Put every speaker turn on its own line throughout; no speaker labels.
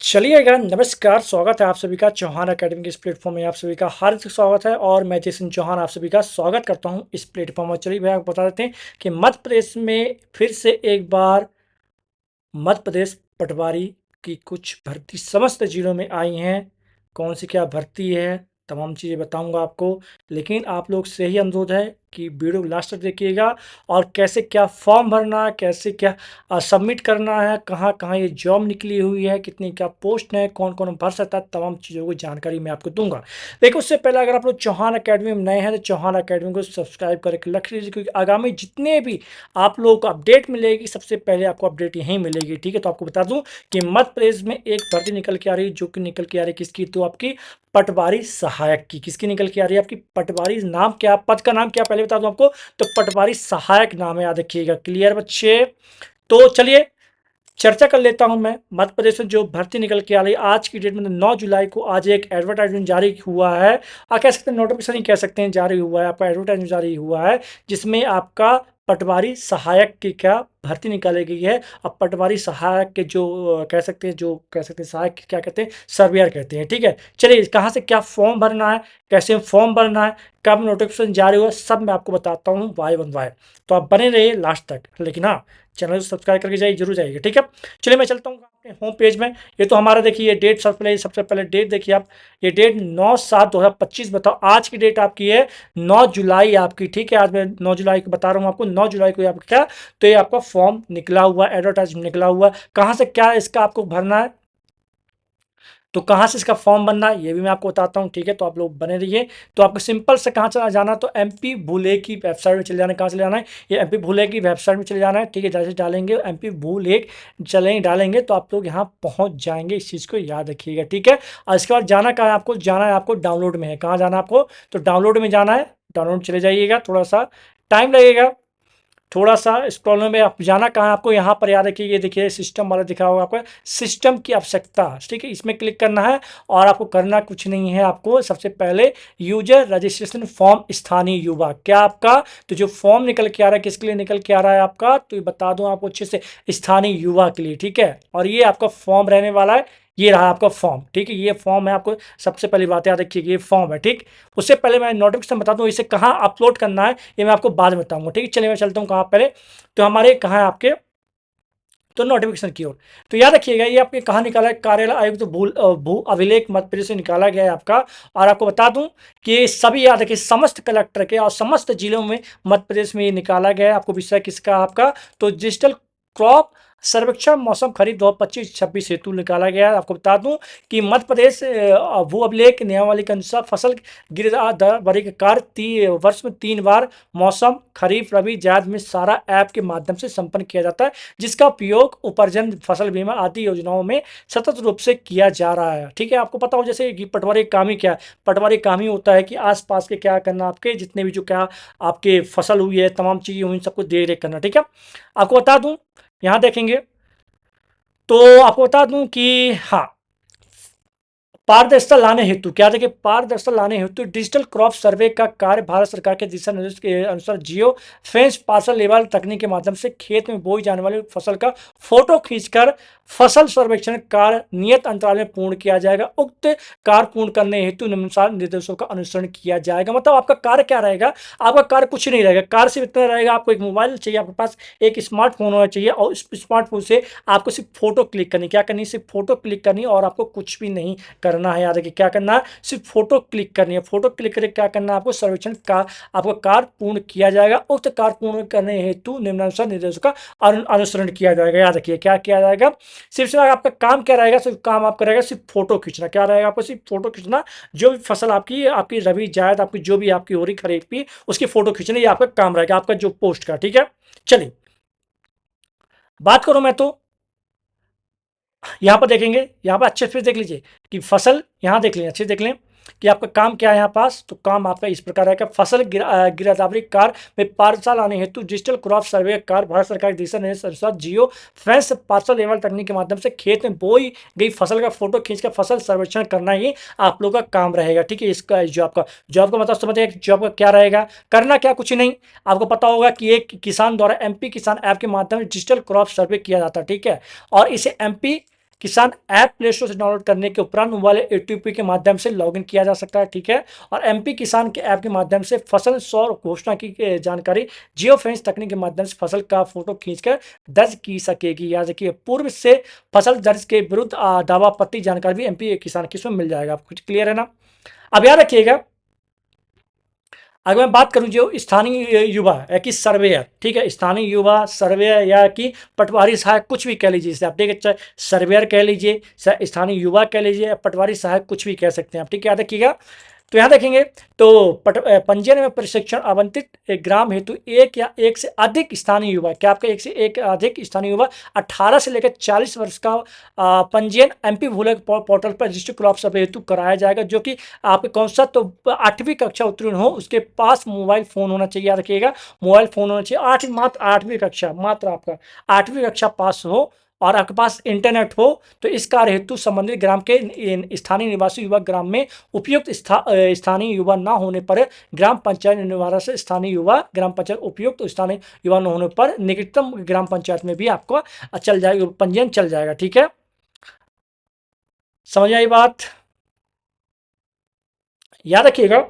चलिएगा नमस्कार, स्वागत है आप सभी का चौहान अकेडमी के इस प्लेटफॉर्म में। आप सभी का हार्दिक स्वागत है और मैं जैसन चौहान आप सभी का स्वागत करता हूं इस प्लेटफॉर्म में। चलिए भैया आपको बता देते हैं कि मध्य प्रदेश में फिर से एक बार मध्य प्रदेश पटवारी की कुछ भर्ती समस्त जिलों में आई हैं। कौन सी क्या भर्ती है, तमाम चीज़ें बताऊंगा आपको, लेकिन आप लोग से ही अनुरोध है कि वीडियो लास्ट तक देखिएगा और कैसे क्या फॉर्म भरना है, कैसे क्या सबमिट करना है, कहाँ कहाँ ये जॉब निकली हुई है, कितनी क्या पोस्ट है, कौन कौन भर सकता है, तमाम चीज़ों की जानकारी मैं आपको दूंगा। देखो उससे पहले अगर आप लोग चौहान अकेडमी में नए हैं तो चौहान अकेडमी को सब्सक्राइब करके रख लीजिए, क्योंकि आगामी जितने भी आप लोगों को अपडेट मिलेगी सबसे पहले आपको अपडेट यहीं मिलेगी। ठीक है, तो आपको बता दूं कि मध्य प्रदेश में एक भर्ती निकल के आ रही है, जो कि निकल के आ रही है किसकी, तो आपकी पटवारी सहायक की। किसकी निकल के आ रही है? आपकी पटवारी। नाम क्या, पद का नाम क्या पहले बता दूं आपको, तो पटवारी सहायक नाम है, याद रखिएगा। क्लियर बच्चे? तो चलिए चर्चा कर लेता हूं मैं। मध्य प्रदेश में जो भर्ती निकल के आ रही है आज की डेट में, 9 जुलाई को आज एक एडवर्टाइजमेंट जारी हुआ है। आप कह सकते हैं नोटिफिकेशन ही कह सकते हैं, जारी हुआ है, आपका एडवर्टाइजमेंट जारी हुआ है, जिसमें आपका पटवारी सहायक की क्या भर्ती निकाली गई है। अब पटवारी सहायक के जो कह सकते हैं, जो कह सकते हैं सहायक क्या कहते हैं, सर्वेयर कहते हैं। ठीक है, चलिए कहाँ से क्या फॉर्म भरना है, कैसे फॉर्म भरना है, कब नोटिफिकेशन जारी हुआ, सब मैं आपको बताता हूँ वाई वन वाई। तो आप बने रहिए लास्ट तक, लेकिन हाँ चैनल को सब्सक्राइब करके जाइए, जरूर जाइए। ठीक है, चलिए मैं चलता हूँ अपने होम पेज में। ये तो हमारा देखिए, ये डेट सबसे पहले डेट देखिए आप। ये डेट 9/7/2025 बताओ, आज की डेट आपकी है 9 जुलाई आपकी। ठीक है, आज मैं 9 जुलाई को बता रहा हूँ आपको, 9 जुलाई को आपका क्या, तो ये आपका फॉर्म निकला हुआ, एडवर्टाइजमेंट निकला हुआ। कहाँ से क्या इसका आपको भरना है, तो कहाँ से इसका फॉर्म बनना है ये भी मैं आपको बताता हूँ। ठीक है, तो आप लोग बने रहिए। तो आपको सिंपल से कहाँ चला जाना है, तो एमपी भूले की वेबसाइट में चले जाना है। कहाँ चले जाना है, ये एमपी भूले की वेबसाइट में चले जाना है। ठीक है, जैसे डालेंगे एमपी भूले चलेंगे डालेंगे तो आप लोग यहाँ पहुँच जाएंगे। इस चीज़ को याद रखिएगा। ठीक है, और इसके बाद जाना कहाँ है आपको, जाना है आपको डाउनलोड में है। कहाँ जाना है आपको, तो डाउनलोड में जाना है। डाउनलोड चले जाइएगा, थोड़ा सा टाइम लगेगा, थोड़ा सा इस प्रॉब्लम में। आप जाना कहाँ है आपको, यहाँ पर याद रखिए, ये देखिए सिस्टम वाला दिखा होगा आपको, सिस्टम की आवश्यकता। ठीक है, इसमें क्लिक करना है और आपको करना कुछ नहीं है। आपको सबसे पहले यूजर रजिस्ट्रेशन फॉर्म स्थानीय युवा, क्या आपका, तो जो फॉर्म निकल के आ रहा है किसके लिए निकल के आ रहा है आपका, तो ये बता दूं आपको अच्छे से, स्थानीय युवा के लिए। ठीक है, और ये आपका फॉर्म रहने वाला है, ये रहा आपका फॉर्म। ठीक है, ये फॉर्म है, आपको सबसे पहली बात याद रखिए, ये फॉर्म है। ठीक, उससे पहले मैं नोटिफिकेशन बता दूं इसे कहाँ अपलोड करना है, ये मैं आपको बाद में बताऊंगा। ठीक है, चलिए मैं चलता हूँ कहाँ पहले, तो हमारे कहाँ है आपके, तो नोटिफिकेशन की ओर। तो याद रखिएगा ये आपके कहाँ निकाला है, कार्यालय आयुक्त तो भू अभिलेख मध्य प्रदेश से निकाला गया है आपका। और आपको बता दूं कि ये सभी याद रखिए, समस्त कलेक्टर के और समस्त जिलों में मध्य प्रदेश में ये निकाला गया है। आपको विषय किसका आपका, तो डिजिटल क्रॉप सर्वेक्षण मौसम खरीफ 2025-26 हेतु निकाला गया है। आपको बता दूं कि मध्य प्रदेश भू अभिलेख नियमावली के अनुसार फसल गिरदावरी वर्गीकार वर्ष में 3 बार मौसम खरीफ रबी जायद में सारा ऐप के माध्यम से संपन्न किया जाता है, जिसका उपयोग उपार्जन फसल बीमा आदि योजनाओं में सतत रूप से किया जा रहा है। ठीक है, आपको पता हो जैसे कि पटवारी काम ही क्या है, पटवारी काम ही होता है कि आसपास के क्या करना, आपके जितने भी जो क्या आपके फसल हुई है, तमाम चीजें हुई, सबको देख रेख करना। ठीक है, आपको बता दूं, यहां देखेंगे तो आपको बता दूं कि हाँ, पारदर्शिता लाने हेतु क्या देखिए, पारदर्शिता लाने हेतु डिजिटल क्रॉप सर्वे का कार्य भारत सरकार के दिशा निर्देश के अनुसार जियो फेंस पार्सल लेवल तकनीक के माध्यम से खेत में बोई जाने वाली फसल का फोटो खींचकर फसल सर्वेक्षण कार्य नियत अंतराल में पूर्ण किया जाएगा। उक्त कार्य पूर्ण करने हेतु निम्नानुसार निर्देशों का अनुसरण किया जाएगा। मतलब आपका कार्य क्या रहेगा, आपका कार्य कुछ नहीं रहेगा, कार्य सिर्फ इतना रहेगा, आपको एक मोबाइल चाहिए, आपके पास एक स्मार्टफोन होना चाहिए, और इस स्मार्टफोन से आपको सिर्फ फोटो क्लिक करनी, क्या करनी, सिर्फ फोटो क्लिक करनी, और आपको कुछ भी नहीं करना है। याद रखिए क्या करना है, सिर्फ फोटो क्लिक करनी है। फोटो क्लिक करके क्या करना है, आपको सर्वेक्षण का आपका कार्य पूर्ण किया जाएगा। उक्त कार्य पूर्ण करने हेतु निम्नानुसार निर्देशों का अनुसरण किया जाएगा। याद रखिए क्या किया जाएगा, सिर्फ आपका काम क्या रहेगा, सिर्फ काम आपका रहेगा सिर्फ फोटो खींचना। क्या रहेगा आपको, सिर्फ फोटो खींचना, जो भी फसल आपकी आपकी रबी जायद आपकी जो भी आपकी हो रही खरीफ की, उसकी फोटो खींचना, ये आपका काम रहेगा आपका जो पोस्ट का। ठीक है, चलिए बात करूं मैं तो यहाँ पर देखेंगे, यहाँ पर अच्छे से देख लीजिए कि फसल, यहाँ देख लीजिए अच्छे से देख लें कि आपका काम क्या है यहाँ पास। तो काम आपका इस प्रकार है कि फसल गिरदावरी कार्य में पार्सल लाने हेतु डिजिटल क्रॉप सर्वे कार्य भारत सरकार के दिशा निर्देश अनुसार जियो फेंस पार्सल लेवल तकनीक के माध्यम से खेत में बोई गई फसल का फोटो खींचकर फसल सर्वेक्षण करना ही आप लोगों का काम रहेगा। ठीक है, इसका जॉब का मतलब समझिए, जॉब का क्या रहेगा, करना क्या, कुछ नहीं। आपको पता होगा कि एक किसान द्वारा एमपी किसान ऐप के माध्यम से डिजिटल क्रॉप सर्वे किया जाता है। ठीक है, और इसे एमपी किसान ऐप प्ले स्टोर से डाउनलोड करने के उपरांत मोबाइल एटीपी के माध्यम से लॉगिन किया जा सकता है, ठीक है। और एमपी किसान के ऐप के माध्यम से फसल सौर घोषणा की जानकारी जियो फेंस तकनीक के माध्यम से फसल का फोटो खींचकर दर्ज की सकेगी। याद रखिए, पूर्व से फसल दर्ज के विरुद्ध दावा आपत्ति जानकारी भी एमपी किसान की इसमें मिल जाएगा। आपको क्लियर है ना। अब याद रखिएगा, अगर मैं बात करूं जो स्थानीय युवा या कि सर्वेयर, ठीक है, स्थानीय युवा सर्वेयर या कि पटवारी सहायक, कुछ भी कह लीजिए इसे आप, ठीक है, चाहे सर्वेयर कह लीजिए, स्थानीय युवा कह लीजिए, पटवारी सहायक कुछ भी कह सकते हैं आप, ठीक है। याद रखिएगा, तो यहाँ देखेंगे तो पंजीयन में प्रशिक्षण आवंटित ग्राम हेतु एक या एक से अधिक स्थानीय युवा, क्या आपका एक से एक अधिक स्थानीय युवा 18 से लेकर 40 वर्ष का पंजीयन एमपी भूलक पोर्टल पर रजिस्टर क्रॉप सर्वे हेतु कराया जाएगा, जो कि आपके कौन सा, तो 8वीं कक्षा उत्तीर्ण हो, उसके पास मोबाइल फोन होना चाहिए। याद रखिएगा, मोबाइल फोन होना चाहिए, मात्र 8वीं कक्षा, मात्र आपका 8वीं कक्षा पास हो और आपके पास इंटरनेट हो, तो इस कार्य हेतु संबंधित ग्राम के स्थानीय निवासी युवा ग्राम में उपयुक्त स्थानीय युवा न होने पर ग्राम पंचायत निवारण से स्थानीय युवा ग्राम पंचायत उपयुक्त स्थानीय युवा न होने पर निकटतम ग्राम पंचायत में भी आपको चल जाएगा, पंजीयन चल जाएगा, ठीक है। समझ आई बात। याद रखिएगा,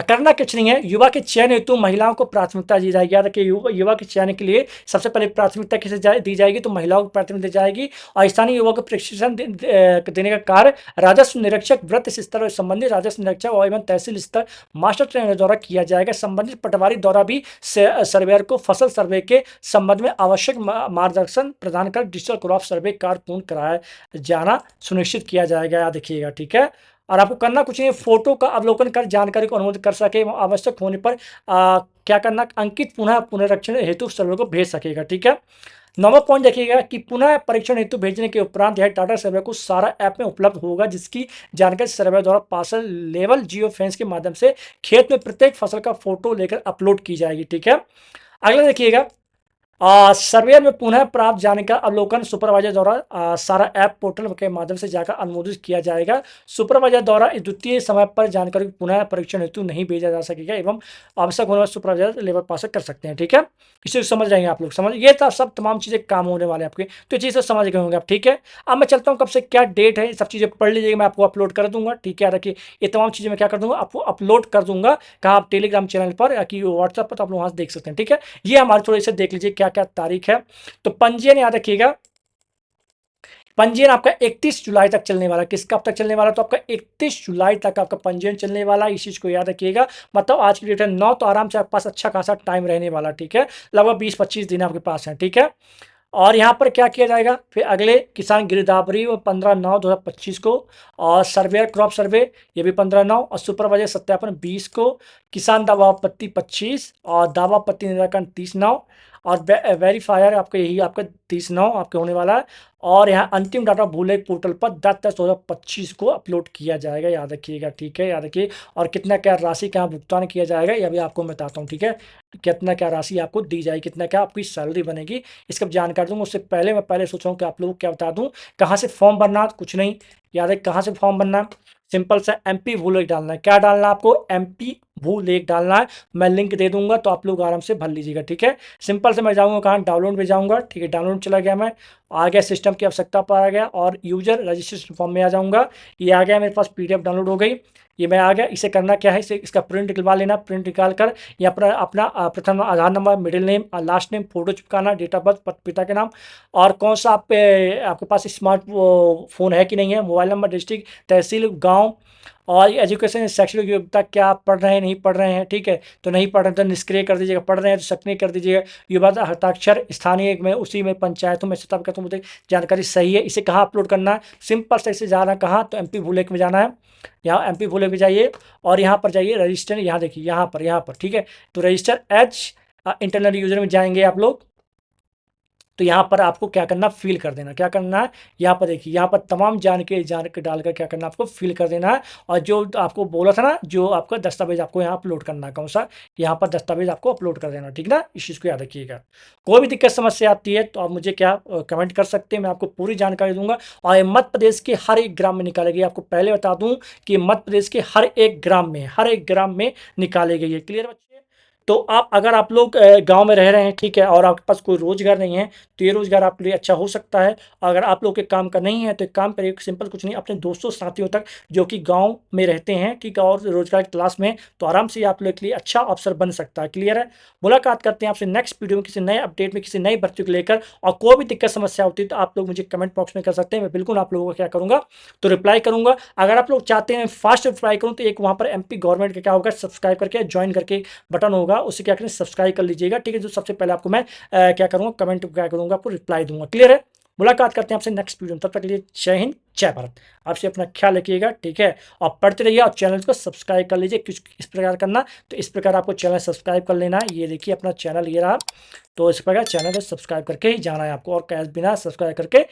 करना कुछ नहीं है, युवा के चयन हेतु महिलाओं को प्राथमिकता दी जाएगी। याद रखिए, युवा के चयन के लिए सबसे पहले प्राथमिकता किसे दी जाएगी, तो महिलाओं को प्राथमिकता दी जाएगी। और स्थानीय युवा को प्रशिक्षण देने का कार्य राजस्व निरीक्षक, वृत्त स्तर संबंधित राजस्व निरीक्षक और एवं तहसील स्तर मास्टर ट्रेनर द्वारा किया जाएगा। संबंधित पटवारी द्वारा भी सर्वेयर को फसल सर्वे के संबंध में आवश्यक मार्गदर्शन प्रदान कर डिजिटल क्रॉप सर्वे कार्य पूर्ण कराया जाना सुनिश्चित किया जाएगा। याद रखिएगा, ठीक है। और आपको करना कुछ नहीं है, फोटो का अवलोकन कर जानकारी को अनुमोदित कर सके, आवश्यक होने पर क्या करना, अंकित पुनः पुनरीक्षण हेतु सर्वे को भेज सकेगा, ठीक है। 9वां पॉइंट देखिएगा कि पुनः परीक्षण हेतु भेजने के उपरांत यह डाटा सर्वे को सारा ऐप में उपलब्ध होगा, जिसकी जानकारी सर्वे द्वारा पार्सल लेवल जियो फेंस के माध्यम से खेत में प्रत्येक फसल का फोटो लेकर अपलोड की जाएगी, ठीक है। अगला देखिएगा, सर्वे में पुनः प्राप्त जानकारी अवलोकन सुपरवाइजर द्वारा सारा ऐप पोर्टल के माध्यम से जाकर अनुमोदित किया जाएगा। सुपरवाइजर द्वारा द्वितीय समय पर जानकारी पुनः परीक्षण हेतु नहीं भेजा जा सकेगा एवं आवश्यक होने पर सुपरवाइजर लेवल पास कर सकते हैं, ठीक है। इसे समझ जाएंगे आप लोग, समझ, ये सब तमाम चीजें काम होने वाले आपके, तो चीजें समझ गए होंगे आप, ठीक है। अब मैं चलता हूँ, कब से क्या डेट है, सब चीजें पढ़ लीजिएगा, मैं आपको अपलोड कर दूंगा, ठीक है। रखिए, ये तमाम चीजें मैं क्या कर दूंगा, आपको अपलोड कर दूंगा, कहाँ, आप टेलीग्राम चैनल पर या कि व्हाट्सएप पर, तो आप लोग वहां से देख सकते हैं, ठीक है। ये हमारे थोड़े से देख लीजिए क्या क्या तारीख है। तो पंजीयन याद रखिएगा, पंजीयन आपका 31 जुलाई तक चलने वाला, किसका अब तक चलने वाला, तो आपका 31 जुलाई तक आपका पंजीयन चलने वाला, इस चीज को याद रखिएगा। मतलब आज की डेट है 9, तो आराम से आपके पास अच्छा खासा टाइम रहने वाला, ठीक है। लगभग 20-25 दिन आपके पास है, ठीक है। और यहाँ पर क्या किया जाएगा, फिर अगले किसान गिरदावरी 15/9/2025 को, और सर्वेयर क्रॉप सर्वे ये भी 15/9, और सुपरवाइजर सत्यापन 20 को, किसान दावा आपत्ति 25, और दावा आपत्ति निराकरण 30/9, और वेरीफायर आपका यही आपका 30/9 आपके होने वाला है। और यहाँ अंतिम डाटा भूले पोर्टल पर 10/10/2025 को अपलोड किया जाएगा, याद रखिएगा, ठीक है। याद रखिए, और कितना क्या राशि कहाँ भुगतान किया जाएगा ये भी आपको मैं बताता हूँ, ठीक है। कितना क्या राशि आपको दी जाएगी, कितना क्या आपकी सैलरी बनेगी, इसका जानकारी दूंगा। उससे पहले मैं पहले सोच रहा हूँ कि आप लोगों को क्या बता दूं, कहाँ से फॉर्म भरना, कुछ नहीं, याद है कहाँ से फॉर्म भरना है, सिंपल सा एमपी भूलेख डालना है। क्या डालना है आपको, एमपी भूलेख डालना है, मैं लिंक दे दूंगा, तो आप लोग आराम से भर लीजिएगा, ठीक है। सिंपल से मैं जाऊंगा कहाँ, डाउनलोड में जाऊंगा, ठीक है, डाउनलोड चला गया, मैं आ गया, सिस्टम की आवश्यकता पर आ गया, और यूजर रजिस्ट्रेशन फॉर्म में आ जाऊंगा, ये आ गया मेरे पास, पीडीएफ डाउनलोड हो गई, ये मैं आ गया। इसे करना क्या है, इसे इसका प्रिंट निकलवा लेना, प्रिंट निकाल कर या अपना प्रथम Aadhaar number, middle name, last name, photo चिपकाना, डेट ऑफ बर्थ, पिता के नाम, और कौन सा आपके पास स्मार्ट फोन है कि नहीं है, मोबाइल नंबर, डिस्ट्रिक्ट, तहसील, गाँव, और एजुकेशन शैक्षणिक योग्यता, क्या आप पढ़ रहे हैं, नहीं पढ़ रहे हैं, ठीक है। तो नहीं पढ़ रहे हैं तो निष्क्रिय कर दीजिएगा, पढ़ रहे हैं तो सक्रिय कर दीजिएगा। युवा हस्ताक्षर स्थानीय में, उसी में पंचायतों में सत्ता करता हूँ, जानकारी सही है। इसे कहाँ अपलोड करना है, सिंपल से इसे जाना कहाँ, तो एमपी भूलेख में जाना है, यहाँ एमपी भूलेख में जाइए, और यहाँ पर जाइए रजिस्टर, यहाँ देखिए, यहाँ पर, ठीक है। तो रजिस्टर एज इंटरनल यूजर में जाएंगे आप लोग, तो यहाँ पर आपको क्या करना, फिल कर देना, क्या करना है, यहाँ पर देखिए, यहाँ पर तमाम जानकारी डालकर क्या करना, आपको फिल कर देना है। और जो आपको बोला था ना, जो आपका दस्तावेज आपको यहाँ अपलोड करना है, कौन सा, यहाँ पर दस्तावेज आपको अपलोड कर देना, ठीक ना, इस चीज़ को याद रखिएगा। कोई भी दिक्कत समस्या आती है तो आप मुझे क्या कमेंट कर सकते हैं, मैं आपको पूरी जानकारी दूंगा। और ये मध्य प्रदेश के हर एक ग्राम में निकालेगी, आपको पहले बता दूं कि मध्य प्रदेश के हर एक ग्राम में निकालेगी, ये क्लियर बच्चे। तो आप अगर आप लोग गांव में रह रहे हैं, ठीक है, और आपके पास कोई रोजगार नहीं है, तो ये रोजगार आपके लिए अच्छा हो सकता है। अगर आप लोग के काम का नहीं है तो एक काम करिए, सिंपल कुछ नहीं, अपने दोस्तों साथियों तक जो कि गांव में रहते हैं, ठीक है, और रोजगार की तलाश में, तो आराम से आप लोग के लिए अच्छा अवसर बन सकता है। क्लियर है? मुलाकात करते हैं आपसे नेक्स्ट वीडियो में किसी नए अपडेट में, किसी नई भर्ती को लेकर। और कोई भी दिक्कत समस्या होती है तो आप लोग मुझे कमेंट बॉक्स में कर सकते हैं, मैं बिल्कुल आप लोगों को क्या करूंगा, तो रिप्लाई करूंगा। अगर आप लोग चाहते हैं फास्ट रिप्लाई करूं, तो एक वहां पर एमपी गवर्नमेंट का क्या होगा, सब्सक्राइब करके ज्वाइन करके बटन होगा, उसे क्या करें, सब्सक्राइब कर लीजिएगा, ठीक है। जो सबसे पहले आपको मैं क्या करूंगा, कमेंट क्या करूंगा, आपको रिप्लाई दूंगा। क्लियर है? मुलाकात करते हैं आपसे नेक्स्ट वीडियो में, तब तक के लिए जय हिंद जय भारत। आपसे अपना ख्याल रखिएगा, ठीक है, और पढ़ते रहिए और चैनल को सब्सक्राइब कर लीजिए। कुछ इस प्रकार करना, तो इस प्रकार आपको चैनल सब्सक्राइब कर लेना है। ये देखिए अपना चैनल ये रहा, तो इस प्रकार चैनल को सब्सक्राइब करके ही जाना है आपको, और कैश बिना सब्सक्राइब करके